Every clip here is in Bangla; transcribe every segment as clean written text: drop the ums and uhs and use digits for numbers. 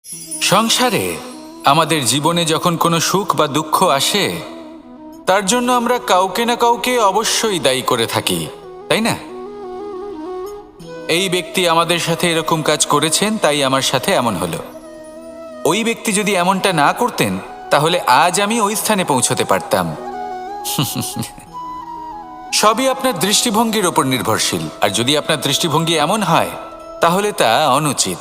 সংসারে আমাদের জীবনে যখন কোনো সুখ বা দুঃখ আসে, তার জন্য আমরা কাউকে না কাউকে অবশ্যই দায়ী করে থাকি, তাই না? এই ব্যক্তি আমাদের সাথে এরকম কাজ করেছেন, তাই আমার সাথে এমন হলো। ওই ব্যক্তি যদি এমনটা না করতেন, তাহলে আজ আমি ওই স্থানে পৌঁছতে পারতাম। সবই আপনার দৃষ্টিভঙ্গির ওপর নির্ভরশীল, আর যদি আপনার দৃষ্টিভঙ্গি এমন হয়, তাহলে তা অনুচিত।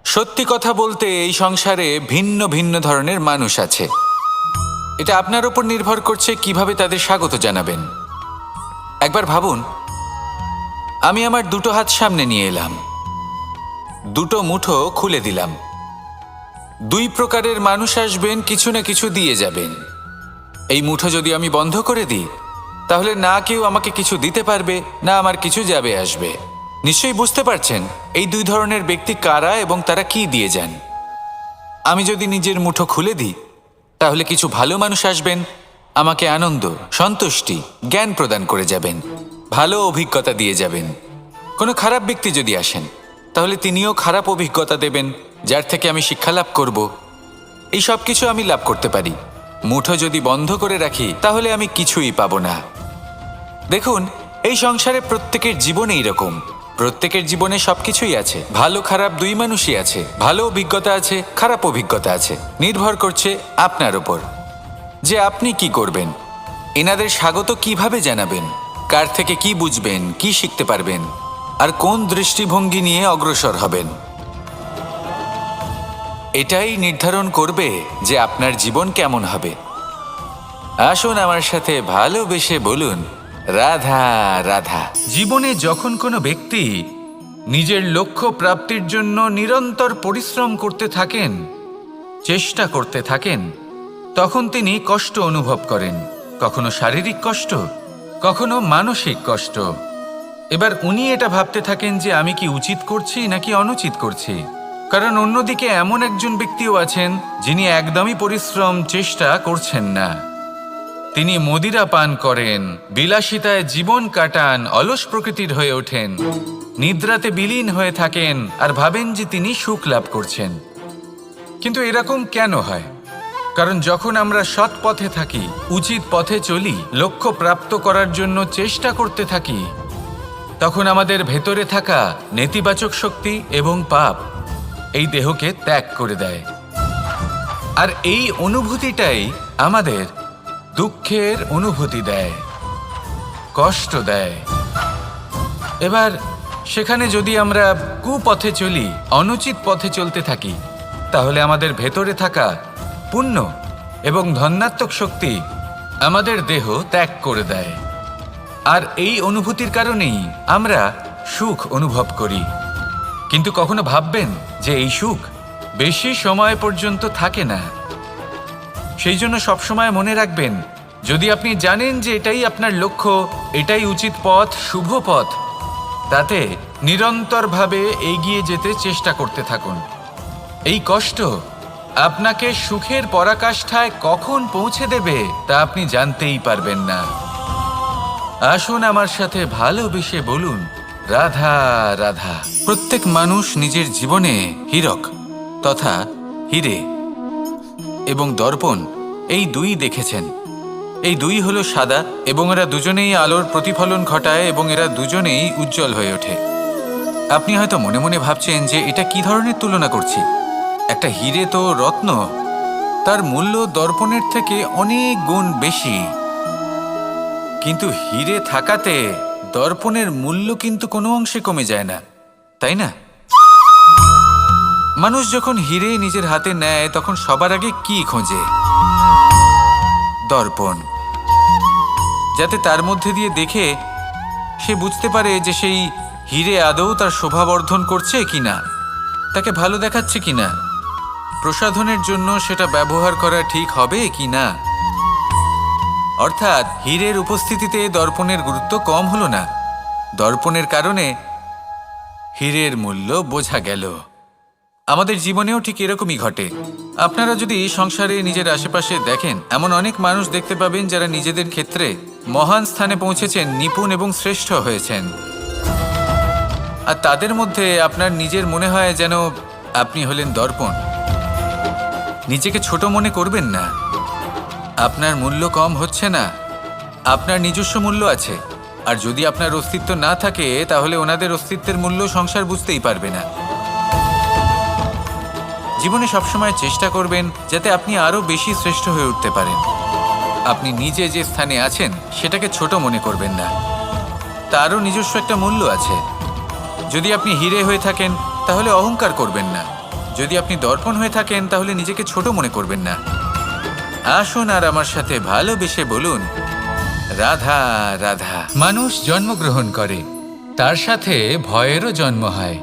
সত্যি কথা বলতে, এই সংসারে ভিন্ন ভিন্ন ধরনের মানুষ আছে। এটা আপনার ওপর নির্ভর করছে কিভাবে তাদের স্বাগত জানাবেন। একবার ভাবুন, আমি আমার দুটো হাত সামনে নিয়ে এলাম, দুটো মুঠো খুলে দিলাম। দুই প্রকারের মানুষ আসবেন, কিছু না কিছু দিয়ে যাবেন। এই মুঠো যদি আমি বন্ধ করে দিই, তাহলে না কেউ আমাকে কিছু দিতে পারবে, না আমার কিছু যাবে আসবে। নিশ্চয়ই বুঝতে পারছেন এই দুই ধরনের ব্যক্তি কারা এবং তারা কি দিয়ে যান। আমি যদি নিজের মুঠো খুলে দিই, তাহলে কিছু ভালো মানুষ আসবেন, আমাকে আনন্দ, সন্তুষ্টি, জ্ঞান প্রদান করে যাবেন, ভালো অভিজ্ঞতা দিয়ে যাবেন। কোনো খারাপ ব্যক্তি যদি আসেন, তাহলে তিনিও খারাপ অভিজ্ঞতা দেবেন, যার থেকে আমি শিক্ষা লাভ করব। এই সব কিছু আমি লাভ করতে পারি। মুঠো যদি বন্ধ করে রাখি, তাহলে আমি কিছুই পাবো না। দেখুন, এই সংসারে প্রত্যেকের জীবনে এইরকম। প্রত্যেকের জীবনে সবকিছুই আছে, ভালো খারাপ দুই মানুষই আছে। ভালো অভিজ্ঞতা আছে, খারাপ অভিজ্ঞতা আছে। নির্ভর করছে আপনার ওপর যে আপনি কি করবেন, এনাদের স্বাগত কিভাবে জানাবেন, কার থেকে কি বুঝবেন, কি শিখতে পারবেন, আর কোন দৃষ্টিভঙ্গি নিয়ে অগ্রসর হবেন। এটাই নির্ধারণ করবে যে আপনার জীবন কেমন হবে। আসুন আমার সাথে ভালোবেসে বলুন, রাধা রাধা। জীবনে যখন কোনো ব্যক্তি নিজের লক্ষ্য প্রাপ্তির জন্য নিরন্তর পরিশ্রম করতে থাকেন, চেষ্টা করতে থাকেন, তখন তিনি কষ্ট অনুভব করেন। কখনো শারীরিক কষ্ট, কখনো মানসিক কষ্ট। এবার উনি এটা ভাবতে থাকেন যে আমি কি উচিত করছি নাকি অনুচিত করছি। কারণ অন্যদিকে এমন একজন ব্যক্তিও আছেন যিনি একদমই পরিশ্রম চেষ্টা করছেন না। তিনি মদিরা পান করেন, বিলাসিতায় জীবন কাটান, অলস প্রকৃতির হয়ে ওঠেন, নিদ্রাতে বিলীন হয়ে থাকেন আর ভাবেন যে তিনি সুখ লাভ করছেন। কিন্তু এরকম কেন হয়? কারণ যখন আমরা সৎ পথে থাকি, উচিত পথে চলি, লক্ষ্য প্রাপ্ত করার জন্য চেষ্টা করতে থাকি, তখন আমাদের ভেতরে থাকা নেতিবাচক শক্তি এবং পাপ এই দেহকে ত্যাগ করে দেয়। আর এই অনুভূতিটাই আমাদের দুঃখের অনুভূতি দেয়, কষ্ট দেয়। এবার সেখানে যদি আমরা কুপথে চলি, অনুচিত পথে চলতে থাকি, তাহলে আমাদের ভেতরে থাকা পুণ্য এবং ধনাত্মক শক্তি আমাদের দেহ ত্যাগ করে দেয়। আর এই অনুভূতির কারণেই আমরা সুখ অনুভব করি। কিন্তু কখনো ভাববেন যে এই সুখ বেশি সময় পর্যন্ত থাকে না। সেই জন্য সবসময় মনে রাখবেন, যদি আপনি জানেন যে এটাই আপনার লক্ষ্য, এটাই উচিত পথ, শুভ পথ, তাতে নিরন্তরভাবে এগিয়ে যেতে চেষ্টা করতে থাকুন। এই কষ্ট আপনাকে সুখের পরাকাষ্ঠায় কখন পৌঁছে দেবে তা আপনি জানতেই পারবেন না। আসুন আমার সাথে ভালোবেসে বলুন, রাধা রাধা। প্রত্যেক মানুষ নিজের জীবনে হীরক তথা হিরে এবং দর্পণ এই দুই দেখেছেন। এই দুই হলো সাদা এবং এরা দুজনেই আলোর প্রতিফলন ঘটায় এবং এরা দুজনেই উজ্জ্বল হয়ে ওঠে। আপনি হয়তো মনে মনে ভাবছেন যে এটা কি ধরনের তুলনা করছি। একটা হিরে তো রত্ন, তার মূল্য দর্পণের থেকে অনেক গুণ বেশি। কিন্তু হিরে থাকাতে দর্পণের মূল্য কিন্তু কোনো অংশে কমে যায় না, তাই না? মানুষ যখন হিরে নিজের হাতে নেয়, তখন সবার আগে কি খোঁজে? দর্পণ, যাতে তার মধ্যে দিয়ে দেখে সে বুঝতে পারে যে সেই হিরে আদৌ তার শোভাবর্ধন করছে কিনা, তাকে ভালো দেখাচ্ছে কিনা, প্রসাধনের জন্য সেটা ব্যবহার করা ঠিক হবে কিনা। অর্থাৎ হীরের উপস্থিতিতে দর্পণের গুরুত্ব কম হলো না। দর্পণের কারণে হীরের মূল্য বোঝা গেল। আমাদের জীবনেও ঠিক এরকমই ঘটে। আপনারা যদি সংসারে নিজের আশেপাশে দেখেন, এমন অনেক মানুষ দেখতে পাবেন যারা নিজেদের ক্ষেত্রে মহান স্থানে পৌঁছেছেন, নিপুণ এবং শ্রেষ্ঠ হয়েছেন। আর তাদের মধ্যে আপনার নিজের মনে হয় যেন আপনি হলেন দর্পণ। নিজেকে ছোট মনে করবেন না। আপনার মূল্য কম হচ্ছে না, আপনার নিজস্ব মূল্য আছে। আর যদি আপনার অস্তিত্ব না থাকে তাহলে ওনাদের অস্তিত্বের মূল্য সংসার বুঝতেই পারবে না। জীবনে সবসময় চেষ্টা করবেন যাতে আপনি আরও বেশি শ্রেষ্ঠ হয়ে উঠতে পারেন। আপনি নিজে যে স্থানে আছেন সেটাকে ছোট মনে করবেন না, তারও নিজস্ব একটা মূল্য আছে। যদি আপনি হিরে হয়ে থাকেন তাহলে অহংকার করবেন না, যদি আপনি দর্পণ হয়ে থাকেন তাহলে নিজেকে ছোট মনে করবেন না। আসুন আর আমার সাথে ভালোবেসে বলুন, রাধা রাধা। মানুষ জন্মগ্রহণ করে, তার সাথে ভয়েরও জন্ম হয়।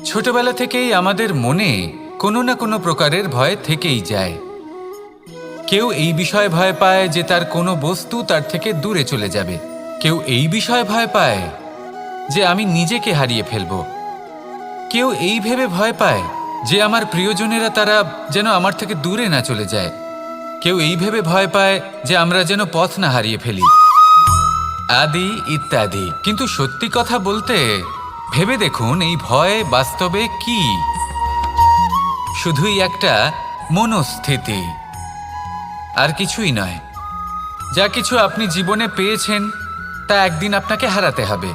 ছোটবেলা থেকেই আমাদের মনে কোনো না কোনো প্রকারের ভয় থেকেই যায়। কেউ এই বিষয়ে ভয় পায় যে তার কোনো বস্তু তার থেকে দূরে চলে যাবে। কেউ এই বিষয়ে ভয় পায় যে আমি নিজেকে হারিয়ে ফেলব। কেউ এই ভেবে ভয় পায় যে আমার প্রিয়জনেরা তারা যেন আমার থেকে দূরে না চলে যায়। কেউ এই ভেবে ভয় পায় যে আমরা যেন পথ না হারিয়ে ফেলি, আদি ইত্যাদি। কিন্তু সত্যি কথা বলতে ভেবে দেখুন, এই ভয় বাস্তবে কি? শুধুই একটা মনস্থিতি, আর কিছুই নয়। যা কিছু আপনি জীবনে পেয়েছেন তা একদিন আপনাকে হারাতে হবে।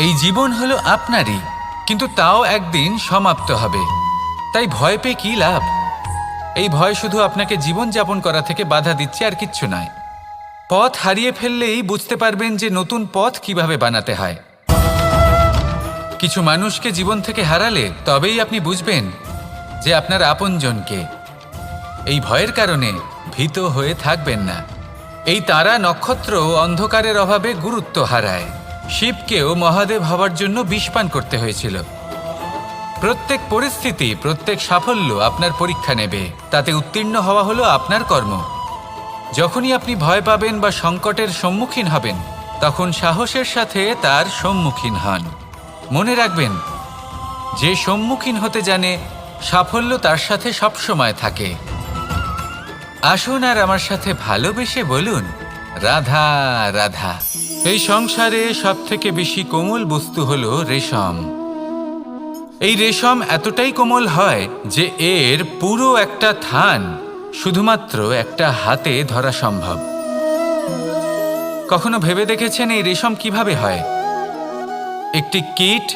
এই জীবন হলো আপনারই, কিন্তু তাও একদিন সমাপ্ত হবে। তাই ভয় পেয়ে কি লাভ? এই ভয় শুধু আপনাকে জীবনযাপন করা থেকে বাধা দিচ্ছে, আর কিচ্ছু নয়। পথ হারিয়ে ফেললেই বুঝতে পারবেন যে নতুন পথ কিভাবে বানাতে হয়। কিছু মানুষকে জীবন থেকে হারালে তবেই আপনি বুঝবেন যে আপনার আপনজনকে। এই ভয়ের কারণে ভীত হয়ে থাকবেন না। এই তারা নক্ষত্র অন্ধকারের অভাবে গুরুত্ব হারায়। শিবকেও মহাদেব হবার জন্য বিষ পান করতে হয়েছিল। প্রত্যেক পরিস্থিতি, প্রত্যেক সাফল্য আপনার পরীক্ষা নেবে, তাতে উত্তীর্ণ হওয়া হলো আপনার কর্ম। যখনই আপনি ভয় পাবেন বা সংকটের সম্মুখীন হবেন, তখন সাহসের সাথে তার সম্মুখীন হন। মনে রাখবেন, যে সম্মুখীন হতে জানে সাফল্য তার সাথে সবসময় থাকে। আসুন আর আমার সাথে ভালোবেসে বলুন, রাধা রাধা। এই সংসারে সবথেকে বেশি কোমল বস্তু হলো রেশম। এই রেশম এতটাই কোমল হয় যে এর পুরো একটা থান শুধুমাত্র একটা হাতে ধরা সম্ভব। কখনো ভেবে দেখেছেন এই রেশম কিভাবে হয়? একটি কীট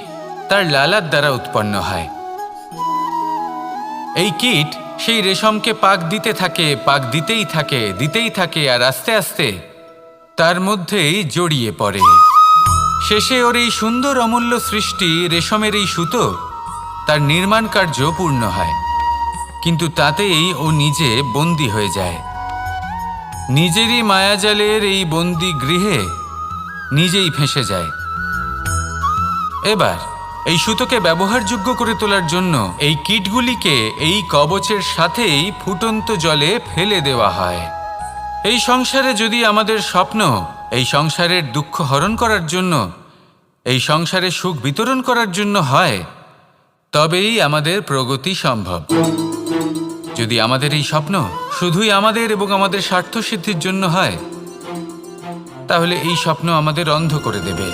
তার লালার দ্বারা উৎপন্ন হয়। এই কীট সেই রেশমকে পাক দিতে থাকে, পাক দিতেই থাকে, আর আস্তে আস্তে তার মধ্যেই জড়িয়ে পড়ে। শেষে ওর এই সুন্দর অমূল্য সৃষ্টি রেশমের এই সুতো, তার নির্মাণ কার্য পূর্ণ হয়। কিন্তু তাতেই ও নিজে বন্দী হয়ে যায়। নিজেরই মায়াজালের এই বন্দী গৃহে নিজেই ফেঁসে যায়। এবার এই সুতোকে ব্যবহারযোগ্য করে তোলার জন্য এই কীটগুলিকে এই কবচের সাথেই ফুটন্ত জলে ফেলে দেওয়া হয়। এই সংসারে যদি আমাদের স্বপ্ন এই সংসারের দুঃখ হরণ করার জন্য, এই সংসারে সুখ বিতরণ করার জন্য হয়, তবেই আমাদের প্রগতি সম্ভব। যদি আমাদের এই স্বপ্ন শুধুই আমাদের এবং আমাদের স্বার্থ সিদ্ধির জন্য হয়, তাহলে এই স্বপ্ন আমাদের অন্ধ করে দেবে,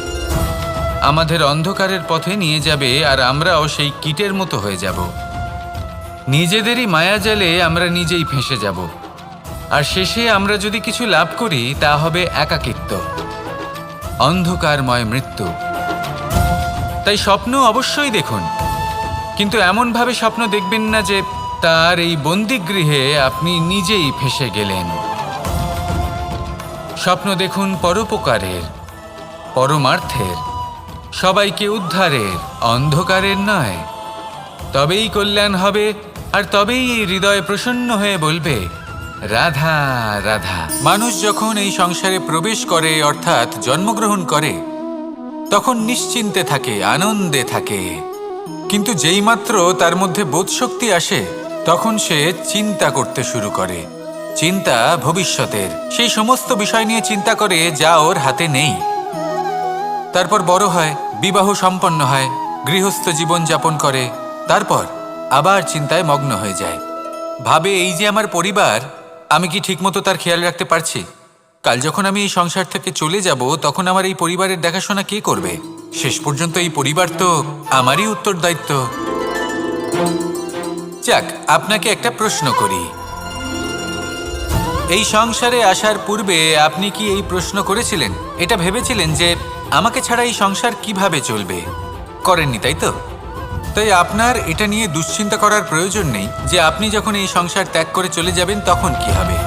আমাদের অন্ধকারের পথে নিয়ে যাবে, আর আমরাও সেই কীটের মতো হয়ে যাব। নিজেদেরই মায়াজালে আমরা নিজেই ফেঁসে যাব, আর শেষে আমরা যদি কিছু লাভ করি তা হবে একাকিত্ব, অন্ধকারময় মৃত্যু। তাই স্বপ্ন অবশ্যই দেখুন, কিন্তু এমনভাবে স্বপ্ন দেখবেন না যে তার এই বন্দিগৃহে আপনি নিজেই ফেঁসে গেলেন। স্বপ্ন দেখুন পরোপকারের, পরমার্থের, সবাইকে উদ্ধারের, অন্ধকারের নয়। তবেই কল্যাণ হবে, আর তবেই এই হৃদয় প্রসন্ন হয়ে বলবে, রাধা রাধা। মানুষ যখন এই সংসারে প্রবেশ করে, অর্থাৎ জন্মগ্রহণ করে, তখন নিশ্চিন্তে থাকে, আনন্দে থাকে। কিন্তু যেইমাত্র তার মধ্যে বোধশক্তি আসে, তখন সে চিন্তা করতে শুরু করে। চিন্তা ভবিষ্যতের, সেই সমস্ত বিষয় নিয়ে চিন্তা করে যা ওর হাতে নেই। তারপর বড় হয়, বিবাহ সম্পন্ন হয়, গৃহস্থ জীবন যাপন করে, তারপর আবার চিন্তায় মগ্ন হয়ে যায়। ভাবে, এই যে আমার পরিবার, আমি কি ঠিকমতো তার খেয়াল রাখতে পারছি? কাল যখন আমি এই সংসার থেকে চলে যাব, তখন আমার এই পরিবারের দেখাশোনা কে করবে? শেষ পর্যন্ত এই পরিবার তো আমারই উত্তরদায়িত্ব। যাক, আপনাকে একটা প্রশ্ন করি। এই সংসারে আসার পূর্বে আপনি কি এই প্রশ্ন করেছিলেন, এটা ভেবেছিলেন যে আমাকে ছাড়া এই সংসার কিভাবে চলবে? করেননি, তাই তো? তাই আপনার এটা নিয়ে দুশ্চিন্তা করার প্রয়োজন নেই যে আপনি যখন এই সংসার ত্যাগ করে চলে যাবেন তখন কি হবে।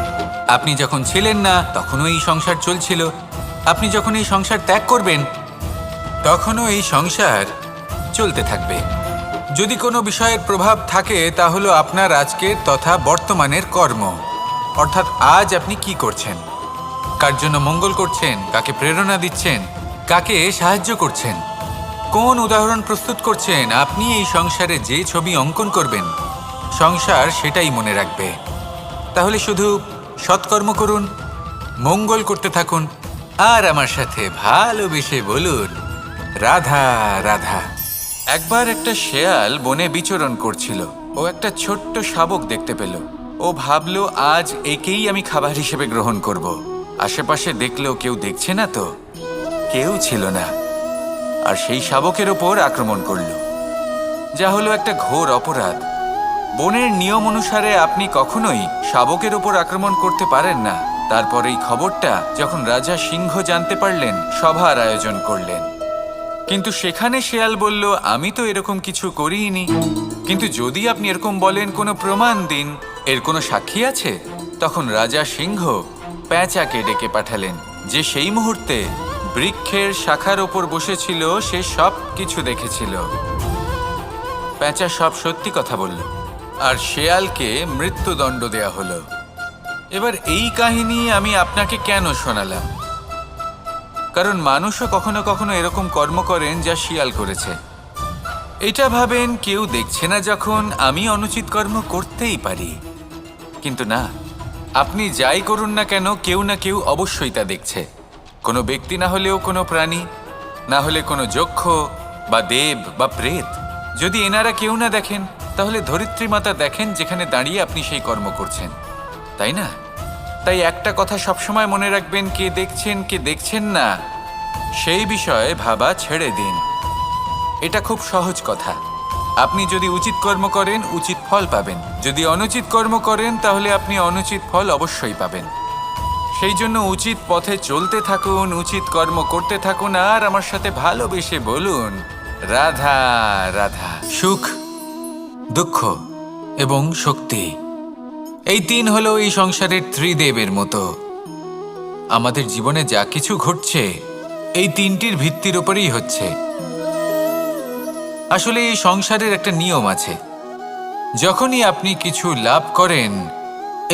আপনি যখন ছিলেন না তখনও এই সংসার চলছিল, আপনি যখন এই সংসার ত্যাগ করবেন তখনও এই সংসার চলতে থাকবে। যদি কোনো বিষয়ের প্রভাব থাকে তা হলো আপনার আজকের তথা বর্তমানের কর্ম, অর্থাৎ আজ আপনি কি করছেন, কার জন্য মঙ্গল করছেন, কাকে প্রেরণা দিচ্ছেন, কাকে সাহায্য করছেন, কোন উদাহরণ প্রস্তুত করছেন। আপনি এই সংসারে যে ছবি অঙ্কন করবেন সংসার সেটাই মনে রাখবে। তাহলে শুধু সৎকর্ম করুন, মঙ্গল করতে থাকুন, আর আমার সাথে ভালোবেসে বলুন রাধা রাধা। একবার একটা শেয়াল বনে বিচরণ করছিল। ও একটা ছোট্ট শাবক দেখতে পেল। ও ভাবল, আজ একেই আমি খাবার হিসেবে গ্রহণ করব। আশেপাশে দেখলেও কেউ দেখছে না তো, কেউ ছিল না, আর সেই শাবকের ওপর আক্রমণ করল, যা হলো একটা ঘোর অপরাধ। বনের নিয়ম অনুসারে আপনি কখনোই শাবকের ওপর আক্রমণ করতে পারেন না। তারপর এই খবরটা যখন রাজা সিংহ জানতে পারলেন, সভার আয়োজন করলেন। কিন্তু সেখানে শেয়াল বলল, আমি তো এরকম কিছু করিনি। কিন্তু যদি আপনি এরকম বলেন, কোনো প্রমাণ দিন, এর কোনো সাক্ষী আছে? তখন রাজা সিংহ পেঁচাকে ডেকে পাঠালেন, যে সেই মুহূর্তে বৃক্ষের শাখার ওপর বসেছিল, সে সব কিছু দেখেছিল। পেঁচা সব সত্যি কথা বলল, আর শেয়ালকে মৃত্যুদণ্ড দেয়া হলো। এবার এই কাহিনী আমি আপনাকে কেন শোনালাম? কারণ মানুষও কখনো কখনো এরকম কর্ম করেন যা শিয়াল করেছে। এটা ভাবেন কেউ দেখছে না, যখন আমি অনুচিত কর্ম করতেই পারি। কিন্তু না, আপনি যাই করুন না কেন, কেউ না কেউ অবশ্যই তা দেখছে। কোনো ব্যক্তি না হলেও কোনো প্রাণী, না হলে কোনো যক্ষ বা দেব বা প্রেত। যদি এনারা কেউ না দেখেন, তাহলে ধরিত্রী মাতা দেখেন, যেখানে দাঁড়িয়ে আপনি সেই কর্ম করছেন, তাই না? তাই একটা কথা সবসময় মনে রাখবেন, কে দেখছেন কে দেখছেন না সেই বিষয়ে ভাবা ছেড়ে দিন। এটা খুব সহজ কথা। আপনি যদি উচিত কর্ম করেন, উচিত ফল পাবেন। যদি অনুচিত কর্ম করেন, তাহলে আপনি অনুচিত ফল অবশ্যই পাবেন। সেই জন্য উচিত পথে চলতে থাকুন, উচিত কর্ম করতে থাকুন, আর আমার সাথে ভালোবেসে বলুন রাধা রাধা। সুখ, দুঃখ এবং শক্তি, এই তিন হলো এই সংসারের ত্রিদেবের মতো। আমাদের জীবনে যা কিছু ঘটছে এই তিনটির ভিত্তির উপরেই হচ্ছে। আসলে এই সংসারের একটা নিয়ম আছে, যখনই আপনি কিছু লাভ করেন,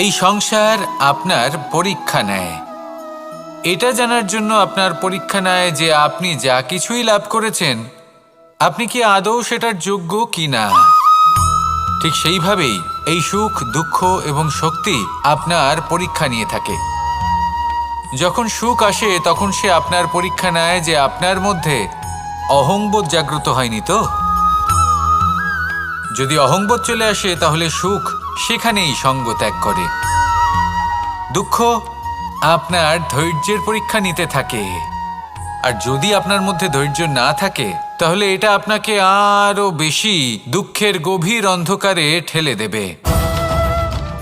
এই সংসার আপনার পরীক্ষা নেয়। এটা জানার জন্য আপনার পরীক্ষা নেয় যে আপনি যা কিছুই লাভ করেছেন, আপনি কি আদৌ সেটার যোগ্য কি না। ঠিক সেইভাবেই এই সুখ, দুঃখ এবং শক্তি আপনার পরীক্ষা নিয়ে থাকে। যখন সুখ আসে, তখন সে আপনার পরীক্ষা নেয় যে আপনার মধ্যে অহংবোধ জাগ্রত হয়নি তো। যদি অহংবোধ চলে আসে, তাহলে সুখ সেখানেই সঙ্গ ত্যাগ করে। দুঃখ আপনার ধৈর্যের পরীক্ষা নিতে থাকে, আর যদি আপনার মধ্যে ধৈর্য না থাকে, তাহলে এটা আপনাকে আরো বেশি দুঃখের গভীর অন্ধকারে ঠেলে দেবে।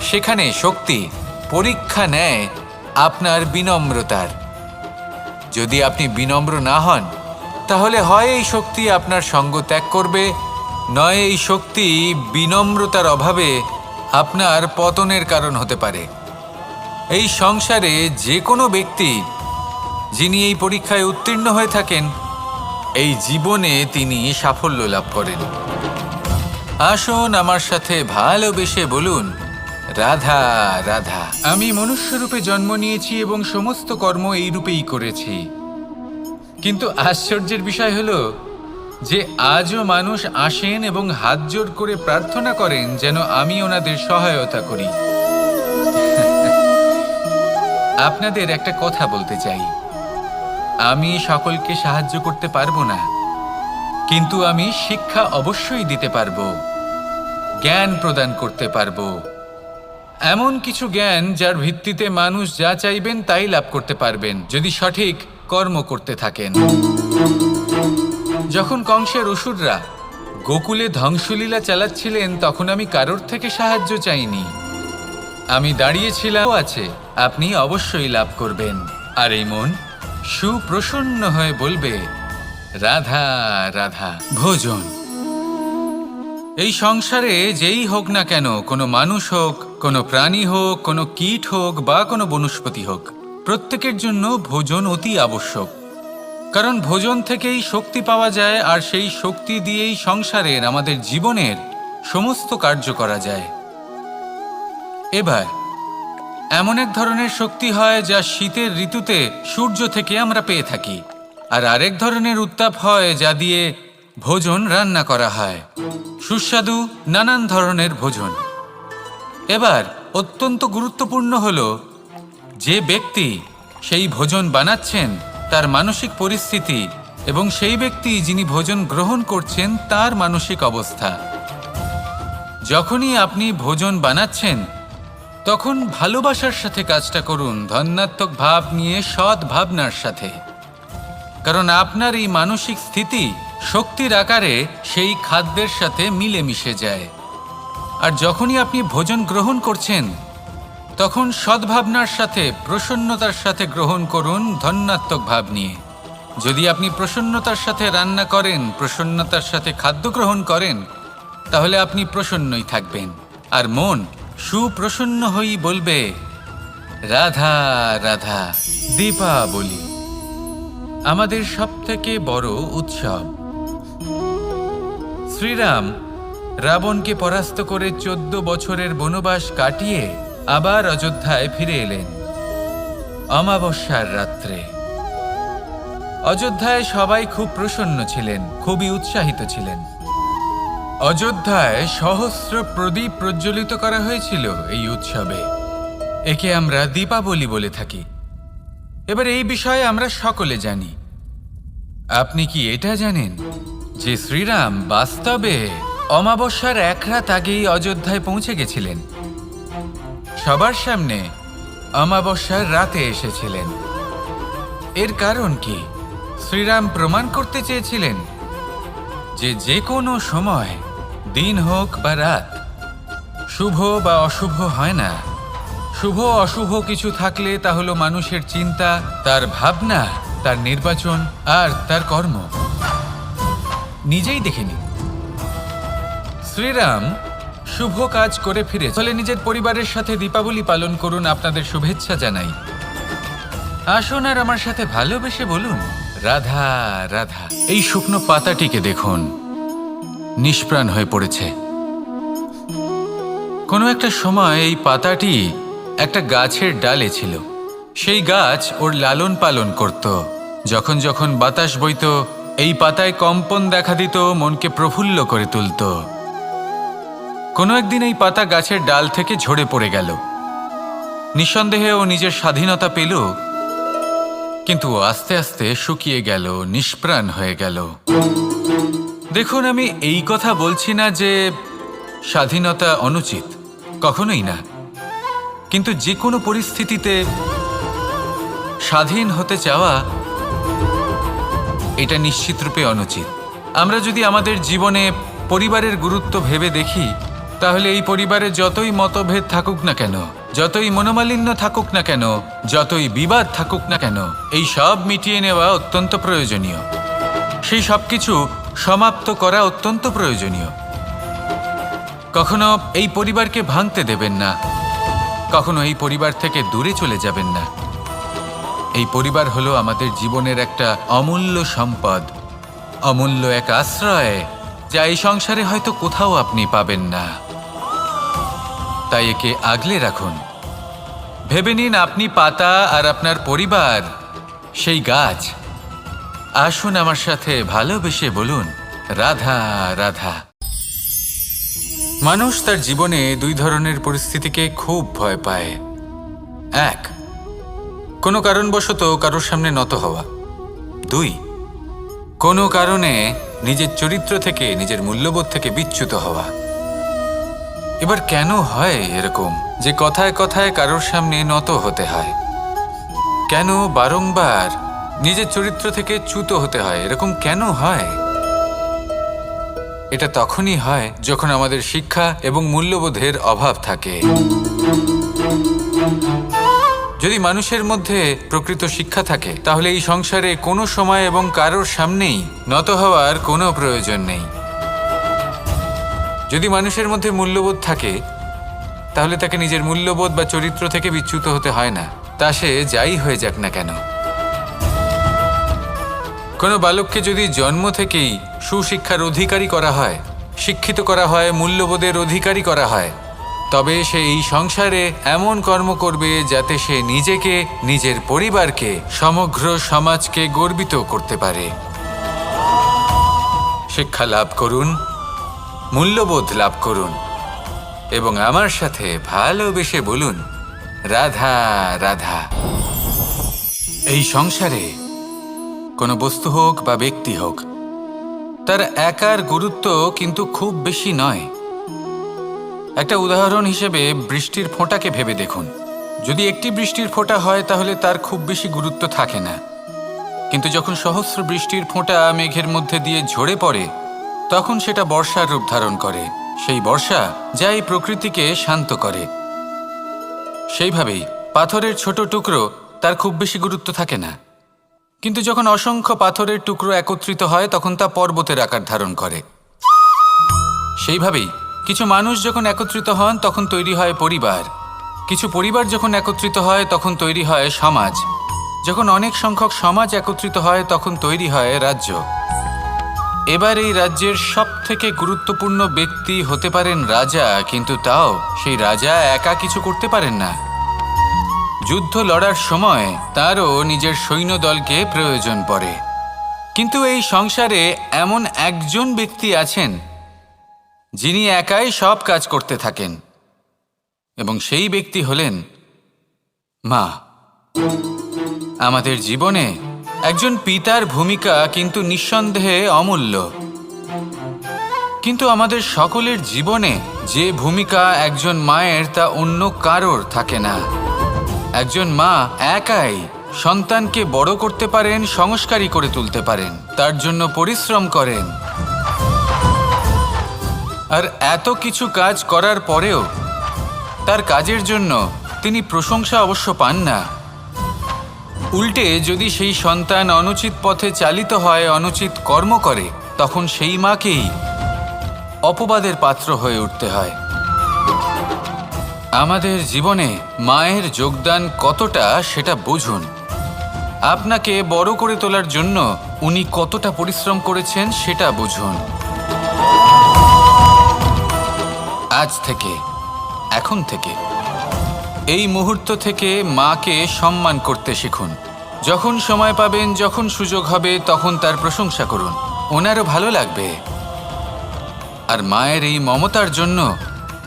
সেখানে শক্তি পরীক্ষা নেয় আপনার বিনম্রতার। যদি আপনি বিনম্র না হন, তাহলে হয় এই শক্তি আপনার সঙ্গ ত্যাগ করবে, নয় এই শক্তি বিনম্রতার অভাবে আপনার পতনের কারণ হতে পারে। এই সংসারে যে কোনো ব্যক্তি যিনি এই পরীক্ষায় উত্তীর্ণ হয়ে থাকেন, এই জীবনে তিনি সাফল্য লাভ করেন। আসুন আমার সাথে ভালোবেসে বলুন রাধা রাধা। আমি মনুষ্যরূপে জন্ম নিয়েছি এবং সমস্ত কর্ম এই রূপেই করেছি। কিন্তু আশ্চর্যের বিষয় হলো যে আজও মানুষ আসেন এবং হাত জোড় করে প্রার্থনা করেন যেন আমি ওনাদের সহায়তা করি। আপনাদের একটা কথা বলতে চাই, আমি সকলকে সাহায্য করতে পারবো না, কিন্তু আমি শিক্ষা অবশ্যই দিতে পারবো, জ্ঞান প্রদান করতে পারবো। এমন কিছু জ্ঞান যার ভিত্তিতে মানুষ যা চাইবেন তাই লাভ করতে পারবেন, যদি সঠিক কর্ম করতে থাকেন। যখন কংসের অসুররা গোকুলে ধ্বংসলীলা চালাচ্ছিলেন তখন আমি কারোর থেকে সাহায্য চাইনি। আমি দাঁড়িয়েছিলাম আছে, আপনি অবশ্যই লাভ করবেন। আর এই মন সুপ্রসন্ন হয়ে বলবে, রাধা রাধা। ভোজন এই সংসারে যেই হোক না কেন, কোনো মানুষ হোক, কোনো প্রাণী হোক, কোনো কীট হোক বা কোনো বনস্পতি হোক, প্রত্যেকের জন্য ভোজন অতি আবশ্যক। কারণ ভোজন থেকেই শক্তি পাওয়া যায়, আর সেই শক্তি দিয়েই সংসারের, আমাদের জীবনের সমস্ত কার্য করা যায়। এবার এমন এক ধরনের শক্তি হয় যা শীতের ঋতুতে সূর্য থেকে আমরা পেয়ে থাকি, আর আরেক ধরনের উত্তাপ হয় যা দিয়ে ভোজন রান্না করা হয়, সুস্বাদু নানান ধরনের ভোজন। এবার অত্যন্ত গুরুত্বপূর্ণ হলো যে ব্যক্তি সেই ভোজন বানাচ্ছেন তার মানসিক পরিস্থিতি এবং সেই ব্যক্তি যিনি ভোজন গ্রহণ করছেন তার মানসিক অবস্থা। যখনই আপনি ভোজন বানাচ্ছেন তখন ভালোবাসার সাথে কাজটা করুন, ধন্যাত্মক ভাব নিয়ে, সৎ ভাবনার সাথে। কারণ আপনার এই মানসিক স্থিতি শক্তির আকারে সেই খাদ্যের সাথে মিলেমিশে যায়। আর যখনই আপনি ভোজন গ্রহণ করছেন তখন সদ্ভাবনার সাথে, প্রসন্নতার সাথে গ্রহণ করুন, ধন্যাত্মক ভাব নিয়ে। যদি আপনি প্রসন্নতার সাথে রান্না করেন, প্রসন্নতার সাথে খাদ্য গ্রহণ করেন, তাহলে আপনি প্রসন্নই থাকবেন। আর মন সুপ্রসন্ন হয়েই বলবে, রাধা রাধা। দীপাবলি আমাদের সবথেকে বড় উৎসব। শ্রীরাম রাবণকে পরাস্ত করে 14 বছরের বনবাস কাটিয়ে আবার অযোধ্যায় ফিরে এলেন অমাবস্যার রাত্রে। অযোধ্যায় সবাই খুব প্রসন্ন ছিলেন, খুবই উৎসাহিত ছিলেন। অযোধ্যায় সহস্র প্রদীপ প্রজ্বলিত করা হয়েছিল এই উৎসবে। একে আমরা দীপাবলি বলে থাকি। এবার এই বিষয়ে আমরা সকলে জানি। আপনি কি এটা জানেন যে শ্রীরাম বাস্তবে অমাবস্যার এক রাত আগেই অযোধ্যায় পৌঁছে গেছিলেন? সবার সামনে অমাবস্যার রাতে এসেছিলেন। এর কারণ কি? শ্রীরাম প্রমাণ করতে চেয়েছিলেন যে যে কোনো সময়, দিন হোক বা রাত, শুভ বা অশুভ হয় না। শুভ অশুভ কিছু থাকলে তা হলো মানুষের চিন্তা, তার ভাবনা, তার নির্বাচন আর তার কর্ম। নিজেই দেখে নিন, শ্রীরাম শুভ কাজ করে ফিরে চলে নিজের পরিবারের সাথে দীপাবলি পালন করুন। আপনাদের শুভেচ্ছা জানাই। আসুন আর আমার সাথে ভালোবেসে বলুন, রাধা রাধা। এই শুকনো পাতাটিকে দেখুন, নিষ্প্রাণ হয়ে পড়েছে। কোনো একটা সময় এই পাতাটি একটা গাছের ডালে ছিল। সেই গাছ ওর লালন পালন করত। যখন যখন বাতাস বইত, এই পাতায় কম্পন দেখা দিত, মনকে প্রফুল্ল করে তুলত। কোনো একদিন এই পাতা গাছের ডাল থেকে ঝরে পড়ে গেল। নিঃসন্দেহে ও নিজের স্বাধীনতা পেল, কিন্তু আস্তে আস্তে শুকিয়ে গেল, নিষ্প্রাণ হয়ে গেল। দেখুন, আমি এই কথা বলছি না যে স্বাধীনতা অনুচিত, কখনোই না। কিন্তু যে কোনো পরিস্থিতিতে স্বাধীন হতে চাওয়া এটা নিশ্চিতরূপে অনুচিত। আমরা যদি আমাদের জীবনে পরিবারের গুরুত্ব ভেবে দেখি, তাহলে এই পরিবারে যতই মতভেদ থাকুক না কেন, যতই মনোমালিন্য থাকুক না কেন, যতই বিবাদ থাকুক না কেন, এই সব মিটিয়ে নেওয়া অত্যন্ত প্রয়োজনীয়। সেই সব কিছু সমাপ্ত করা অত্যন্ত প্রয়োজনীয়। কখনো এই পরিবারকে ভাঙতে দেবেন না, কখনো এই পরিবার থেকে দূরে চলে যাবেন না। এই পরিবার হলো আমাদের জীবনের একটা অমূল্য সম্পদ, অমূল্য এক আশ্রয়, যা এই সংসারে হয়তো কোথাও আপনি পাবেন না। তাই একে আগলে রাখুন। ভেবে নিন, আপনি পাতা আর আপনার পরিবার সেই গাছ। আসুন আমার সাথে ভালোবেসে বলুন, রাধা রাধা। মানুষ তার জীবনে দুই ধরনের পরিস্থিতিকে খুব ভয় পায়। এক, কোনো কারণবশত কারোর সামনে নত হওয়া। দুই, কোনো কারণে নিজের চরিত্র থেকে, নিজের মূল্যবোধ থেকে বিচ্যুত হওয়া। এবার কেন হয় এরকম যে কথায় কথায় কারোর সামনে নত হতে হয়? কেন বারংবার নিজের চরিত্র থেকে চ্যুত হতে হয়? এরকম কেন হয়? এটা তখনই হয় যখন আমাদের শিক্ষা এবং মূল্যবোধের অভাব থাকে। যদি মানুষের মধ্যে প্রকৃত শিক্ষা থাকে তাহলে এই সংসারে কোনো সময় এবং কারোর সামনেই নত হওয়ার কোনো প্রয়োজন নেই। যদি মানুষের মধ্যে মূল্যবোধ থাকে তাহলে তাকে নিজের মূল্যবোধ বা চরিত্র থেকে বিচ্যুত হতে হয় না, তা সে যাই হয়ে যাক না কেন। কোনো বালককে যদি জন্ম থেকেই সুশিক্ষার অধিকারী করা হয়, শিক্ষিত করা হয়, মূল্যবোধের অধিকারী করা হয়, তবে সে এই সংসারে এমন কর্ম করবে যাতে সে নিজেকে, নিজের পরিবারকে, সমগ্র সমাজকে গর্বিত করতে পারে। শিক্ষা লাভ করুন, মূল্যবোধ লাভ করুন এবং আমার সাথে ভালোবেসে বলুন, রাধা রাধা। এই সংসারে কোনো বস্তু হোক বা ব্যক্তি হোক, তার একার গুরুত্ব কিন্তু খুব বেশি নয়। একটা উদাহরণ হিসেবে বৃষ্টির ফোঁটাকে ভেবে দেখুন। যদি একটি বৃষ্টির ফোঁটা হয় তাহলে তার খুব বেশি গুরুত্ব থাকে না, কিন্তু যখন সহস্র বৃষ্টির ফোঁটা মেঘের মধ্যে দিয়ে ঝরে পড়ে তখন সেটা বর্ষার রূপ ধারণ করে। সেই বর্ষা যা এই প্রকৃতিকে শান্ত করে। সেইভাবেই পাথরের ছোট টুকরো, তার খুব বেশি গুরুত্ব থাকে না, কিন্তু যখন অসংখ্য পাথরের টুকরো একত্রিত হয় তখন তা পর্বতের আকার ধারণ করে। সেইভাবেই কিছু মানুষ যখন একত্রিত হন তখন তৈরি হয় পরিবার, কিছু পরিবার যখন একত্রিত হয় তখন তৈরি হয় সমাজ, যখন অনেক সংখ্যক সমাজ একত্রিত হয় তখন তৈরি হয় রাজ্য। এবার এই রাজ্যের সবথেকে গুরুত্বপূর্ণ ব্যক্তি হতে পারেন রাজা, কিন্তু তাও সেই রাজা একা কিছু করতে পারেন না। যুদ্ধ লড়ার সময় তারও নিজের সৈন্যদলকে প্রয়োজন পড়ে। কিন্তু এই সংসারে এমন একজন ব্যক্তি আছেন যিনি একাই সব কাজ করতে থাকেন, এবং সেই ব্যক্তি হলেন মা। আমাদের জীবনে একজন পিতার ভূমিকা কিন্তু নিঃসন্দেহে অমূল্য, কিন্তু আমাদের সকলের জীবনে যে ভূমিকা একজন মায়ের তা অন্য কারোর থাকে না। একজন মা একাই সন্তানকে বড় করতে পারেন, সংস্কারী করে তুলতে পারেন, তার জন্য পরিশ্রম করেন। আর এত কিছু কাজ করার পরেও তার কাজের জন্য তিনি প্রশংসা অবশ্য পান না। উল্টে যদি সেই সন্তান অনুচিত পথে চালিত হয়, অনুচিত কর্ম করে, তখন সেই মাকেই অপবাদের পাত্র হয়ে উঠতে হয়। আমাদের জীবনে মায়ের যোগদান কতটা সেটা বুঝুন। আপনাকে বড় করে তোলার জন্য উনি কতটা পরিশ্রম করেছেন সেটা বুঝুন। আজ থেকে, এখন থেকে, এই মুহূর্ত থেকে মাকে সম্মান করতে শিখুন। যখন সময় পাবেন, যখন সুযোগ হবে, তখন তার প্রশংসা করুন, ওনারও ভালো লাগবে। আর মায়ের এই মমতার জন্য,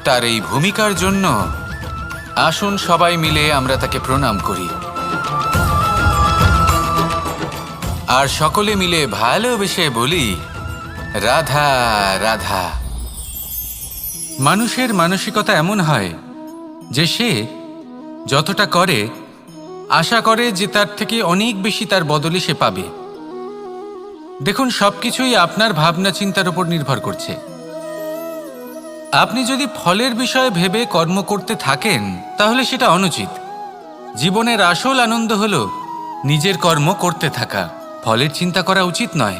তার এই ভূমিকার জন্য আসুন সবাই মিলে আমরা তাকে প্রণাম করি, আর সকলে মিলে ভালোবেসে বলি, রাধা রাধা। মানুষের মানসিকতা এমন হয় যে সে যতটা করে আশা করে যে তার থেকে অনেক বেশি তার বদলে সে পাবে। দেখুন, সবকিছুই আপনার ভাবনা চিন্তার উপর নির্ভর করছে। আপনি যদি ফলের বিষয়ে ভেবে কর্ম করতে থাকেন তাহলে সেটা অনুচিত। জীবনের আসল আনন্দ হলো নিজের কর্ম করতে থাকা, ফলের চিন্তা করা উচিত নয়।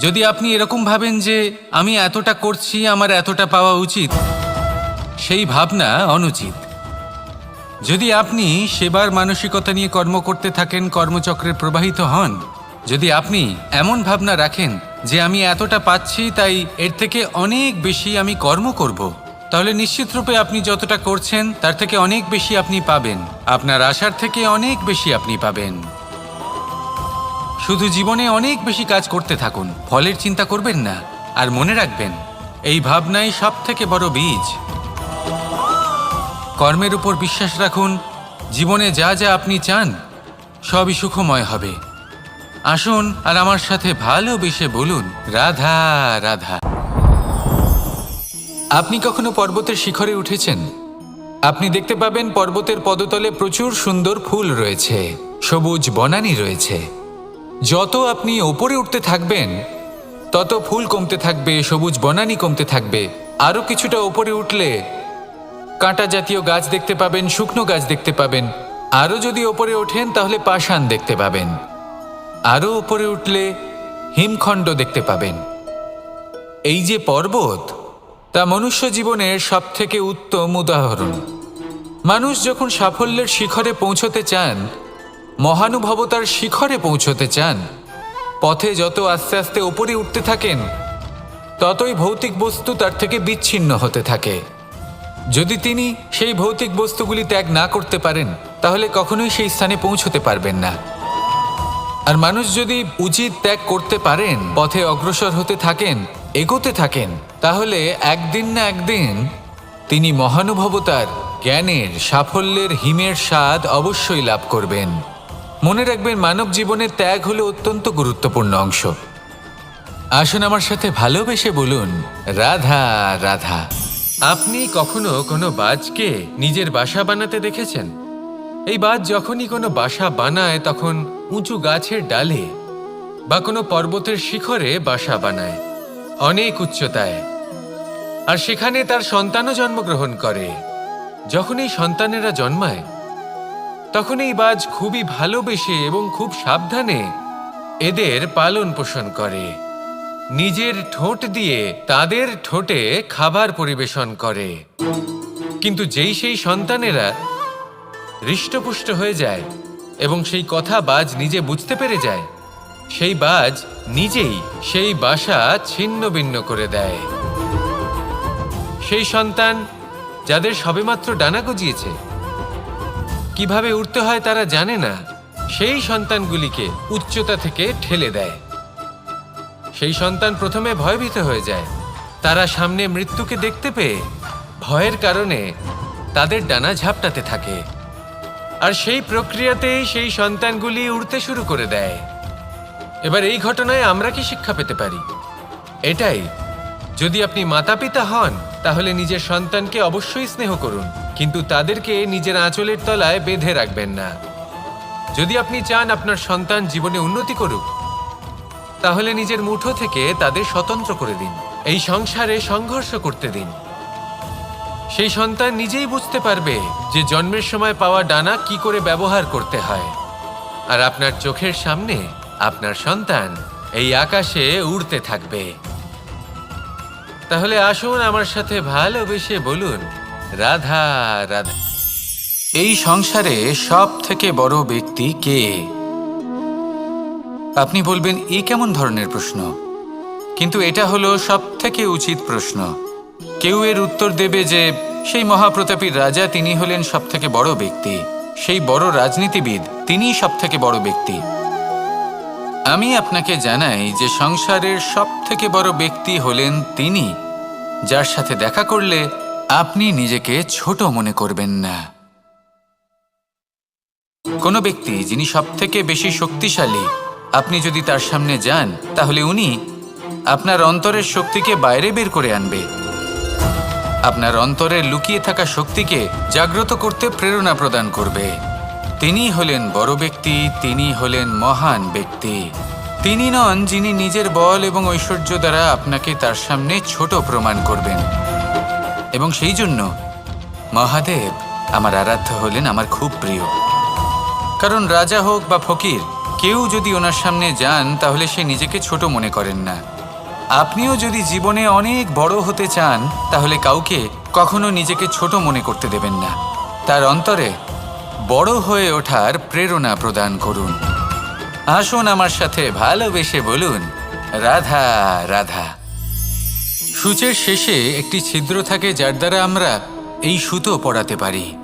যদি আপনি এরকম ভাবেন যে আমি এতটা করছি, আমার এতটা পাওয়া উচিত, সেই ভাবনা অনুচিত। যদি আপনি সেবার মানসিকতা নিয়ে কর্ম করতে থাকেন, কর্মচক্রে প্রবাহিত হন, যদি আপনি এমন ভাবনা রাখেন যে আমি এতটা পাচ্ছি তাই এর থেকে অনেক বেশি আমি কর্ম করব, তাহলে নিশ্চিতরূপে আপনি যতটা করছেন তার থেকে অনেক বেশি আপনি পাবেন, আপনার আশার থেকে অনেক বেশি আপনি পাবেন। শুধু জীবনে অনেক বেশি কাজ করতে থাকুন, ফলের চিন্তা করবেন না। আর মনে রাখবেন, এই ভাবনাই সব থেকে বড় বীজ। কর্মের উপর বিশ্বাস রাখুন, জীবনে যা যা আপনি চান সবই সুখময় হবে। আসুন আর আমার সাথে ভালোবেসে বলুন, রাধা রাধা। আপনি কখনো পর্বতের শিখরে উঠেছেন? আপনি দেখতে পাবেন পর্বতের পদতলে প্রচুর সুন্দর ফুল রয়েছে, সবুজ বনানী রয়েছে। যত আপনি ওপরে উঠতে থাকবেন তত ফুল কমতে থাকবে, সবুজ বনানী কমতে থাকবে। আরও কিছুটা ওপরে উঠলে কাঁটা জাতীয় গাছ দেখতে পাবেন, শুকনো গাছ দেখতে পাবেন। আরও যদি ওপরে ওঠেন তাহলে পাষাণ দেখতে পাবেন। আরও ওপরে উঠলে হিমখণ্ড দেখতে পাবেন। এই যে পর্বত, তা মনুষ্য জীবনের সবথেকে উত্তম উদাহরণ। মানুষ যখন সাফল্যের শিখরে পৌঁছতে চান, মহানুভবতার শিখরে পৌঁছতে চান, পথে যত আস্তে আস্তে ওপরে উঠতে থাকেন, ততই ভৌতিক বস্তু তার থেকে বিচ্ছিন্ন হতে থাকে। যদি তিনি সেই ভৌতিক বস্তুগুলি ত্যাগ না করতে পারেন, তাহলে কখনোই সেই স্থানে পৌঁছতে পারবেন না। আর মানুষ যদি উচিত ত্যাগ করতে পারেন, পথে অগ্রসর হতে থাকেন, এগোতে থাকেন, তাহলে একদিন না একদিন তিনি মহানুভবতার, জ্ঞানের, সাফল্যের হিমের স্বাদ অবশ্যই লাভ করবেন। মনে রাখবেন, মানব জীবনের ত্যাগ হলো অত্যন্ত গুরুত্বপূর্ণ অংশ। আসুন আমার সাথে ভালোবেসে বলুন, রাধা রাধা। আপনি কখনো কোনো বাজকে নিজের বাসা বানাতে দেখেছেন? এই বাজ যখনই কোনো বাসা বানায়, তখন উঁচু গাছের ডালে বা কোনো পর্বতের শিখরে বাসা বানায়, অনেক উচ্চতায়। আর সেখানে তার সন্তানও জন্মগ্রহণ করে। যখন এই সন্তানেরা জন্মায়, তখন এই বাজ খুবই ভালোবেসে এবং খুব সাবধানে এদের পালন পোষণ করে। নিজের ঠোঁট দিয়ে তাদের ঠোঁটে খাবার পরিবেশন করে। কিন্তু যেই সেই সন্তানেরা হৃষ্টপুষ্ট হয়ে যায় এবং সেই কথা বাজ নিজে বুঝতে পেরে যায়, সেই বাজ নিজেই সেই বাসা ছিন্ন ভিন্ন করে দেয়। সেই সন্তান যাদের সবেমাত্র ডানা গজিয়েছে, কিভাবে উড়তে হয় তারা জানে না, সেই সন্তানগুলিকে উচ্চতা থেকে ঠেলে দেয়। সেই সন্তান প্রথমে ভয়ভীত হয়ে যায়। তারা সামনে মৃত্যুকে দেখতে পেয়ে ভয়ের কারণে তাদের ডানা ঝাপটাতে থাকে। আর সেই প্রক্রিয়াতেই সেই সন্তানগুলি উড়তে শুরু করে দেয়। এবার এই ঘটনায় আমরা কি শিক্ষা পেতে পারি? এটাই, যদি আপনি মাতা পিতা হন, তাহলে নিজের সন্তানকে অবশ্যই স্নেহ করুন, কিন্তু তাদেরকে নিজের আঁচলের তলায় বেঁধে রাখবেন না। যদি আপনি চান আপনার সন্তান জীবনে উন্নতি করুক, তাহলে নিজের মুঠো থেকে তাদের স্বতন্ত্র করে দিন। এই সংসারে সংঘর্ষ করতে দিন। সেই সন্তান নিজেই বুঝতে পারবে যে জন্মের সময় পাওয়া ডানা কি করে ব্যবহার করতে হয়। আর আপনার চোখের সামনে আপনার সন্তান এই আকাশে উড়তে থাকবে। তাহলে আসুন আমার সাথে ভালোবেসে বলুন, রাধা রাধা। এই সংসারে সব থেকে বড় ব্যক্তি কে? আপনি বলবেন, এ কেমন ধরনের প্রশ্ন? কিন্তু এটা হলো সব থেকে উচিত প্রশ্ন। কেউ এর উত্তর দেবে যে সেই মহাপ্রতাপী রাজা, তিনি হলেন সব থেকে বড় ব্যক্তি, সেই বড় রাজনীতিবিদ, তিনিই সব থেকে বড় ব্যক্তি। আমি আপনাকে জানাই যে সংসারের সব থেকে বড় ব্যক্তি হলেন তিনি, যার সাথে দেখা করলে আপনি নিজেকে ছোট মনে করবেন না। কোনো ব্যক্তি যিনি সব থেকে বেশি শক্তিশালী, আপনি যদি তার সামনে যান, তাহলে উনি আপনার অন্তরের শক্তিকে বাইরে বের করে আনবে। আপনার অন্তরের লুকিয়ে থাকা শক্তিকে জাগ্রত করতে প্রেরণা প্রদান করবে। তিনি হলেন বড় ব্যক্তি, তিনি হলেন মহান ব্যক্তি। তিনি নন যিনি নিজের বল এবং ঐশ্বর্য দ্বারা আপনাকে তার সামনে ছোট প্রমাণ করবেন। এবং সেই জন্য মহাদেব আমার আরাধ্য হলেন আমার খুব প্রিয়। কারণ রাজা হোক বা ফকির, কেউ যদি ওনার সামনে যান, তাহলে সে নিজেকে ছোট মনে করেন না। আপনিও যদি জীবনে অনেক বড় হতে চান, তাহলে কাউকে কখনো নিজেকে ছোট মনে করতে দেবেন না। তার অন্তরে বড় হয়ে ওঠার প্রেরণা প্রদান করুন। আসুন আমার সাথে ভালোবেসে বলুন, রাধা রাধা। সূচের শেষে একটি ছিদ্র থাকে, যার দ্বারা আমরা এই সুতো পরাতে পারি।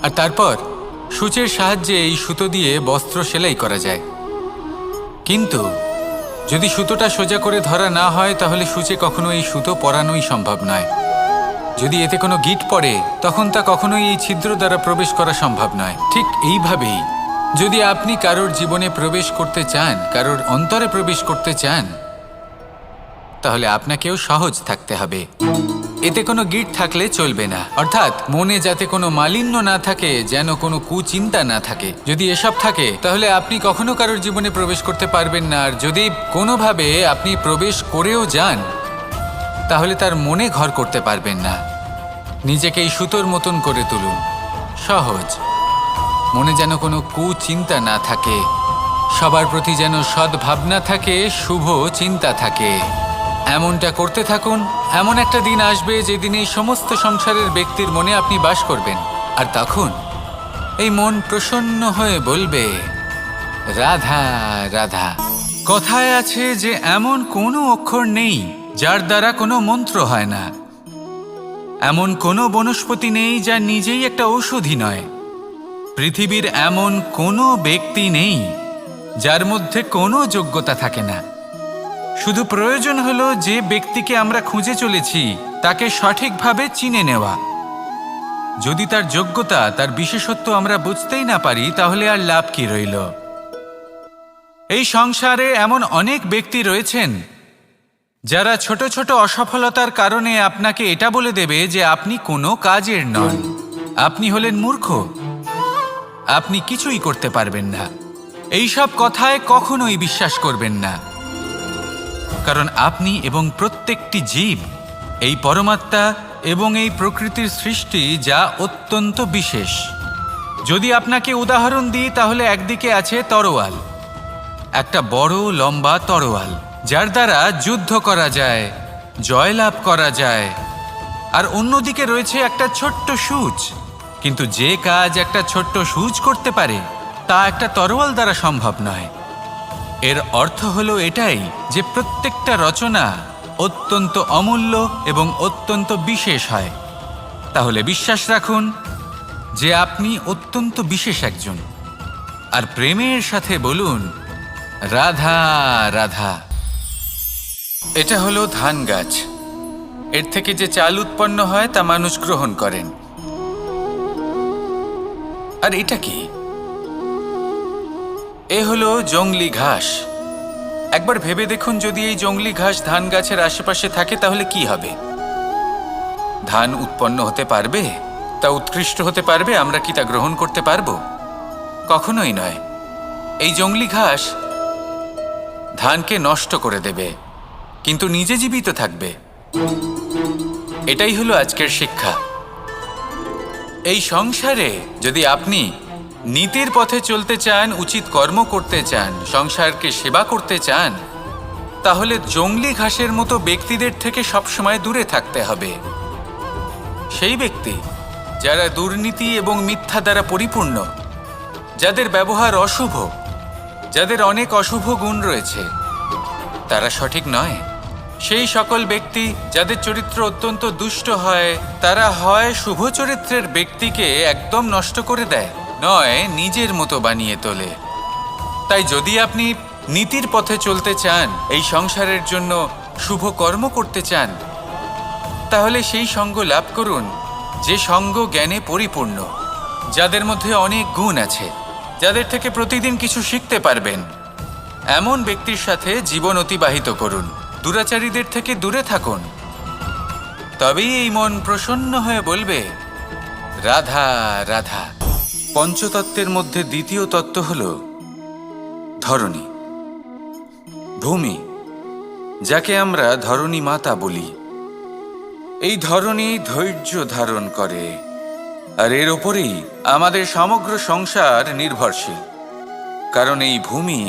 আর তারপর সূচের সাহায্যে এই সুতো দিয়ে বস্ত্র সেলাই করা যায়। কিন্তু যদি সুতোটা সোজা করে ধরা না হয়, তাহলে সূচে কখনো এই সুতো পরানোই সম্ভব নয়। যদি এতে কোনো গিঁট পড়ে, তখন তা কখনোই এই ছিদ্র দ্বারা প্রবেশ করা সম্ভব নয়। ঠিক এইভাবেই যদি আপনি কারোর জীবনে প্রবেশ করতে চান, কারোর অন্তরে প্রবেশ করতে চান, তাহলে আপনাকেও সহজ থাকতে হবে। এতে কোনো গিট থাকলে চলবে না, অর্থাৎ মনে যাতে কোনো মালিন্য না থাকে, যেন কোনো কুচিন্তা না থাকে। যদি এসব থাকে তাহলে আপনি কখনো কারোর জীবনে প্রবেশ করতে পারবেন না। আর যদি কোনোভাবে আপনি প্রবেশ করেও যান তাহলে তার মনে ঘর করতে পারবেন না। নিজেকে এই সুতোর মতন করে তুলুন, সহজ। মনে যেন কোনো কুচিন্তা না থাকে, সবার প্রতি যেন সদ্ভাবনা থাকে, শুভ চিন্তা থাকে। এমনটা করতে থাকুন। এমন একটা দিন আসবে যেদিন এই সমস্ত সংসারের ব্যক্তির মনে আপনি বাস করবেন, আর তখন এই মন প্রসন্ন হয়ে বলবে, রাধা রাধা। কথায় আছে যে এমন কোনো অক্ষর নেই যার দ্বারা কোনো মন্ত্র হয় না, এমন কোনো বনস্পতি নেই যা নিজেই একটা ঔষধি নয়, পৃথিবীর এমন কোনো ব্যক্তি নেই যার মধ্যে কোনো যোগ্যতা থাকে না। শুধু প্রয়োজন হলো যে ব্যক্তিকে আমরা খুঁজে চলেছি তাকে সঠিকভাবে চিনে নেওয়া। যদি তার যোগ্যতা, তার বিশেষত্ব আমরা বুঝতেই না পারি, তাহলে আর লাভ কি রইল? এই সংসারে এমন অনেক ব্যক্তি রয়েছেন যারা ছোট ছোট অসফলতার কারণে আপনাকে এটা বলে দেবে যে আপনি কোনো কাজের নন, আপনি হলেন মূর্খ, আপনি কিছুই করতে পারবেন না। এইসব কথায় কখনোই বিশ্বাস করবেন না, কারণ আপনি এবং প্রত্যেকটি জীব এই পরমাত্মা এবং এই প্রকৃতির সৃষ্টি, যা অত্যন্ত বিশেষ। যদি আপনাকে উদাহরণ দিই তাহলে একদিকে আছে তরোয়াল, একটা বড় লম্বা তরোয়াল যার দ্বারা যুদ্ধ করা যায়, জয়লাভ করা যায়। আর অন্যদিকে রয়েছে একটা ছোট্ট সূচ, কিন্তু যে কাজ একটা ছোট্ট সূচ করতে পারে তা একটা তরোয়াল দ্বারা সম্ভব নয়। এর অর্থ হলো এটাই যে প্রত্যেকটা রচনা অত্যন্ত অমূল্য এবং অত্যন্ত বিশেষ হয়। তাহলে বিশ্বাস রাখুন যে আপনি অত্যন্ত বিশেষ একজন, আর প্রেমের সাথে বলুন, রাধা রাধা। এটা হলো ধান গাছ। এর থেকে যে চাল উৎপন্ন হয় তা মানুষ গ্রহণ করেন। আর এটা কি? এ হলো জংলি ঘাস। একবার ভেবে দেখুন, যদি এই জংলি ঘাস ধান গাছের আশেপাশে থাকে তাহলে কি হবে? ধান উৎপন্ন হতে পারবে? তা উৎকৃষ্ট হতে পারবে? আমরা কি তা গ্রহণ করতে পারবো? কখনোই নয়। এই জংলি ঘাস ধানকে নষ্ট করে দেবে, কিন্তু নিজে জীবিত থাকবে। এটাই হলো আজকের শিক্ষা। এই সংসারে যদি আপনি নীতির পথে চলতে চান, উচিত কর্ম করতে চান, সংসারকে সেবা করতে চান, তাহলে জংলি ঘাসের মতো ব্যক্তিদের থেকে সবসময় দূরে থাকতে হবে। সেই ব্যক্তি যারা দুর্নীতি এবং মিথ্যা দ্বারা পরিপূর্ণ, যাদের ব্যবহার অশুভ, যাদের অনেক অশুভ গুণ রয়েছে, তারা সঠিক নয়। সেই সকল ব্যক্তি যাদের চরিত্র অত্যন্ত দুষ্ট হয়, তারা হয় শুভ চরিত্রের ব্যক্তিকে একদম নষ্ট করে দেয়, নয় নিজের মতো বানিয়ে তোলে। তাই যদি আপনি নীতির পথে চলতে চান, এই সংসারের জন্য শুভ কর্ম করতে চান, তাহলে সেই সঙ্গ লাভ করুন যে সঙ্গ জ্ঞানে পরিপূর্ণ, যাদের মধ্যে অনেক গুণ আছে, যাদের থেকে প্রতিদিন কিছু শিখতে পারবেন। এমন ব্যক্তির সাথে জীবন অতিবাহিত করুন, দুরাচারীদের থেকে দূরে থাকুন। তবেই এই মন প্রসন্ন হয়ে বলবে, রাধা রাধা। পঞ্চতত্ত্বের মধ্যে দ্বিতীয় তত্ত্ব হল ধরণী, ভূমি, যাকে আমরা ধরণী মাতা বলি। এই ধরণী ধৈর্য ধারণ করে, আর এর ওপরেই আমাদের সমগ্র সংসার নির্ভরশীল। কারণ এই ভূমি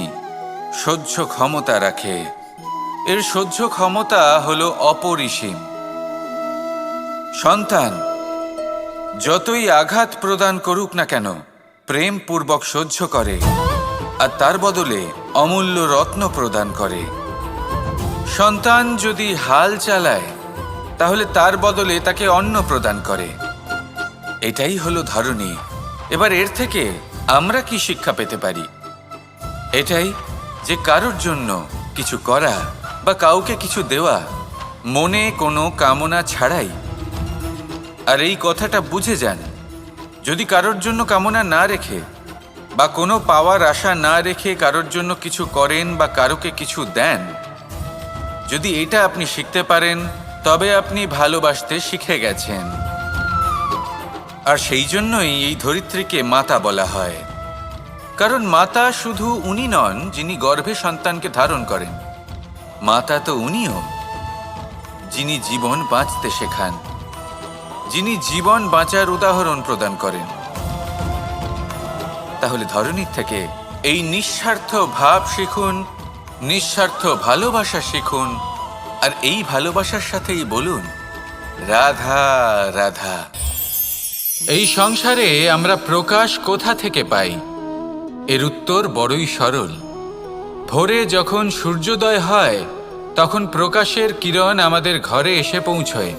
সহ্য ক্ষমতা রাখে, এর সহ্য ক্ষমতা হলো অপরিসীম। সন্তান যতই আঘাত প্রদান করুক না কেন, প্রেম পূর্বক সহ্য করে, আর তার বদলে অমূল্য রত্ন প্রদান করে। সন্তান যদি হাল চালায়, তাহলে তার বদলে তাকে অন্ন প্রদান করে। এটাই হলো ধরণী। এবার এর থেকে আমরা কি শিক্ষা পেতে পারি? এটাই যে কারোর জন্য কিছু করা বা কাউকে কিছু দেওয়া মনে কোনো কামনা ছাড়াই। আর এই কথাটা বুঝে যান, যদি কারোর জন্য কামনা না রেখে বা কোনো পাওয়ার আশা না রেখে কারোর জন্য কিছু করেন বা কারোকে কিছু দেন, যদি এটা আপনি শিখতে পারেন, তবে আপনি ভালোবাসতে শিখে গেছেন। আর সেই জন্যই এই ধরিত্রীকে মাতা বলা হয়, কারণ মাতা শুধু উনি নন যিনি গর্ভে সন্তানকে ধারণ করেন, মাতা তো উনিও যিনি জীবন বাঁচতে শেখান, যিনি জীবন বাঁচার উদাহরণ প্রদান করেন। তাহলে ধরনীর থেকে এই নিঃস্বার্থ ভাব শিখুন, নিঃস্বার্থ ভালোবাসা শিখুন, আর এই ভালোবাসার সাথেই বলুন রাধা রাধা। এই সংসারে আমরা প্রকাশ কোথা থেকে পাই? এর উত্তর বড়ই সরল। ভোরে যখন সূর্যোদয় হয় তখন প্রকাশের কিরণ আমাদের ঘরে এসে পৌঁছয়।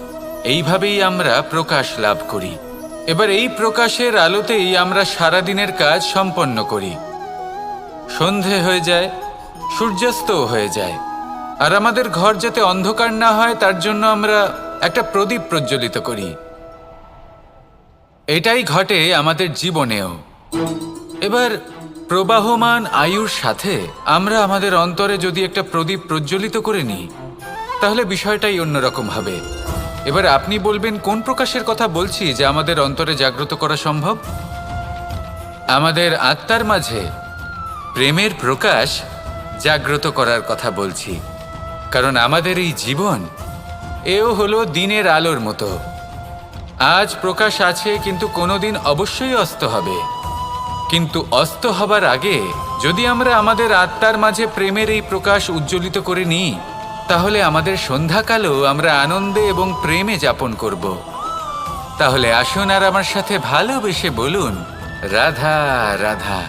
এইভাবেই আমরা প্রকাশ লাভ করি। এবার এই প্রকাশের আলোতেই আমরা সারাদিনের কাজ সম্পন্ন করি। সন্ধে হয়ে যায়, সূর্যাস্তও হয়ে যায়, আর আমাদের ঘর যাতে অন্ধকার না হয় তার জন্য আমরা একটা প্রদীপ প্রজ্বলিত করি। এটাই ঘটে আমাদের জীবনেও। এবার প্রবাহমান আয়ুর সাথে আমরা আমাদের অন্তরে যদি একটা প্রদীপ প্রজ্বলিত করে নিই তাহলে বিষয়টাই অন্যরকম হবে। এবার আপনি বলবেন কোন প্রকাশের কথা বলছি যা আমাদের অন্তরে জাগ্রত করা সম্ভব? আমাদের আত্মার মাঝে প্রেমের প্রকাশ জাগ্রত করার কথা বলছি। কারণ আমাদের এই জীবন এও হলো দিনের আলোর মতো। আজ প্রকাশ আছে, কিন্তু কোনোদিন অবশ্যই অস্ত হবে। কিন্তু অস্ত হবার আগে যদি আমরা আমাদের আত্মার মাঝে প্রেমের এই প্রকাশ উজ্জ্বলিত করে নিই তাহলে আমাদের সন্ধ্যাকালও আমরা আনন্দে এবং প্রেমে যাপন করব। তাহলে আসুন আর আমার সাথে ভালোবেসে বলুন রাধা রাধা।